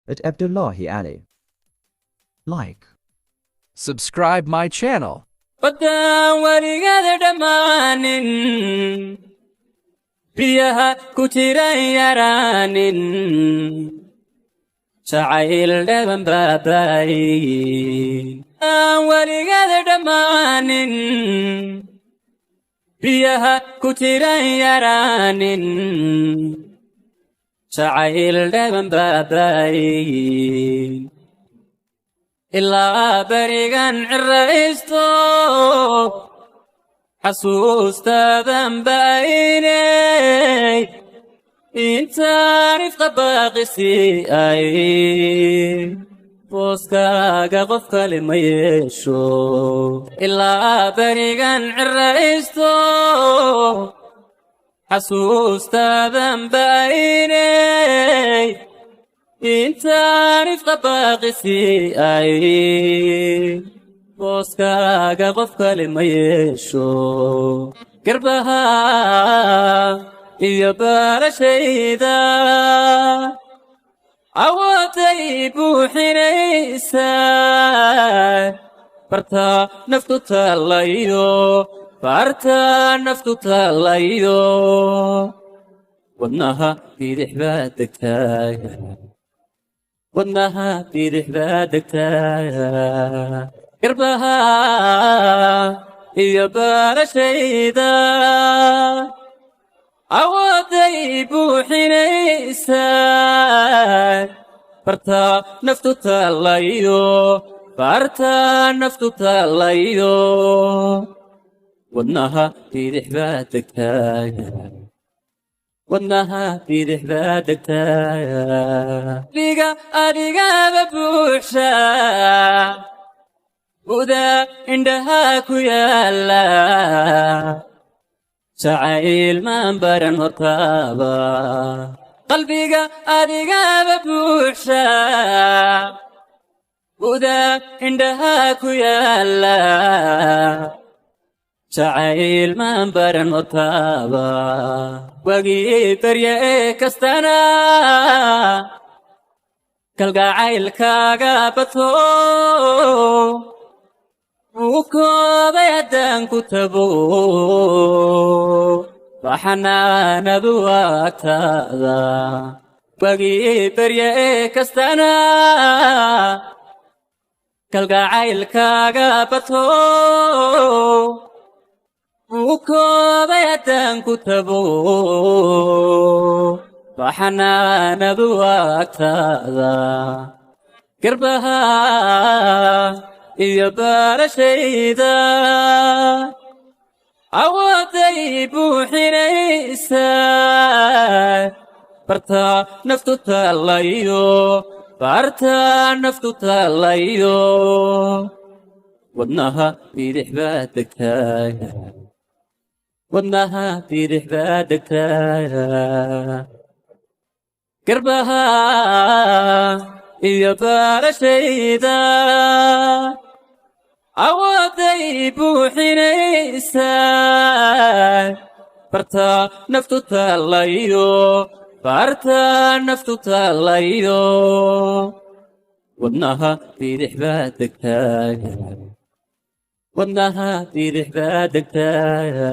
at Abdullahi Ali. Like. Subscribe my channel. Wadaan weligeeda dhammaanin biyaha ku jiran yaraanin jacayl dhaban baabaay weligeeda dhammaanin biyaha ku jiran yaraanin jacayl dhaban baabaay ilaa berigan cirraysto xasuustaadan baaynay intaan ifqa baaqisii ay booskaaga qof kale ma yeesho ilaa berigan cirraysto xasuustaadan baaynay intaan ifqa baaqisii ay booskaaga qof kale ma yeesho garbaha iyo baalashayda awooday buuxinaysaa bartaa naftu taalayo wadnaha bidix baad degtaaya wadnaha bidix baad degtaaya garbaha iyo baalashayda awooday buuxinaysaa bartaa naftu taalayo wadnaha bidix baad degtaaya wadnaha bidix baad degtaaya adigaba buuxsha udaa indhaha ku yaala jacayl maan baran hortaaba qalbiga adigaba buuxsha udaa indhaha ku yaala jacayl maan baran hortaaba wagii barya ee kastana kalgacaylkaaga bato wuu koobay haddaan ku tago baxanaanadu agtaada wagii barya ee kastana kalgacaylkaaga bato wuu koobay haddaan ku tago baxanaanadu agtaada garbaha iyo baalashayda awooday buuxinaysaa bartaa naftu taalayo wadnaha bidix baad degtaaya wadnaha bidix baad degtaaya garbaha iyo baalashayda awooday buuxinaysaa bartaa naftu taalayo wadnaha bidix baad degtaaya wadnaha bidix baad degtaaya